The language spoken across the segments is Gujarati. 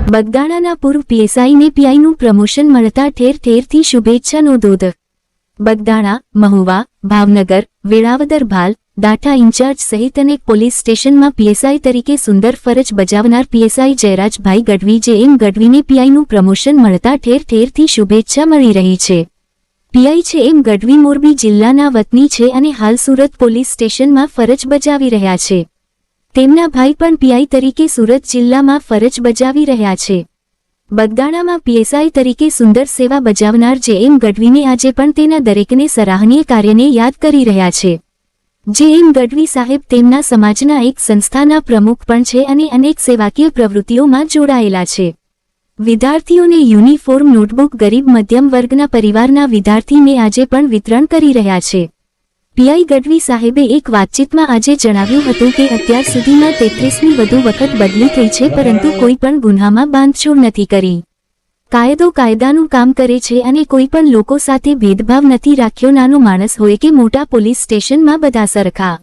બગદાણાના પૂર્વ પીએસઆઈને પીઆઈનું પ્રમોશન મળતા ઠેર ઠેરથી શુભેચ્છાનો દોર। બગદાણા, મહુવા, ભાવનગર, વેળાવદર, ભાલ, દાઠા ઇન્ચાર્જ સહિત અનેક પોલીસ સ્ટેશનમાં પીએસઆઈ તરીકે સુંદર ફરજ બજાવનાર PSI Jayrajbhai Gadhvi JM ગઢવીને પીઆઈનું promotion મળતા ઠેર ઠેરથી શુભેચ્છા મળી રહી છે। પીઆઈ જેએમ ગઢવી મોરબી જિલ્લાના વતની છે અને હાલ સુરત પોલીસ સ્ટેશનમાં ફરજ બજાવી રહ્યા છે। તેમના ભાઈ પણ પીઆઈ તરીકે સુરત જિલ્લામાં ફરજ બજાવી રહ્યા છે। બગદાણામાં પીએસઆઈ તરીકે સુંદર સેવા બજાવનાર જેએમ ગઢવીને આજે પણ તેના દરેકને સરાહનીય કાર્યને યાદ કરી રહ્યા છે। જેએમ ગઢવી સાહેબ તેમના સમાજના એક સંસ્થાના પ્રમુખ પણ છે અને અનેક સેવાકીય પ્રવૃત્તિઓમાં જોડાયેલા છે। વિદ્યાર્થીઓને યુનિફોર્મ, નોટબુક ગરીબ મધ્યમ વર્ગના પરિવારના વિદ્યાર્થીને આજે પણ વિતરણ કરી રહ્યા છે। પીઆઈ ગઢવી સાહેબે એક વાતચીતમાં આજે જણાવ્યું હતું કે અત્યાર સુધીમાં 33ની વધુ વખત બદલી થઈ છે પરંતુ કોઈ પણ ગુન્હામાં બાંધછોડ નથી કરી। કાયદો કાયદાનું કામ કરે છે અને કોઈ પણ લોકો સાથે ભેદભાવ નથી રાખ્યો, નાનો માણસ હોય કે મોટા પોલીસ સ્ટેશનમાં બધા સરખા।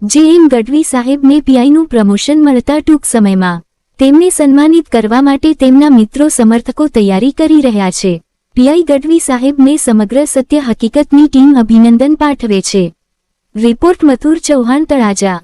જેએમ ગઢવી સાહેબને પીઆઈનું પ્રમોશન મળતા ટૂંક સમયમાં તેમને સન્માનિત કરવા માટે તેમના મિત્રો સમર્થકો તૈયારી કરી રહ્યા છે। પીઆઈ ગઢવી સાહેબને સમગ્ર સત્ય હકીકતની ટીમ અભિનંદન પાઠવે છે। રિપોર્ટ મથુર ચૌહાણ, તળાજા।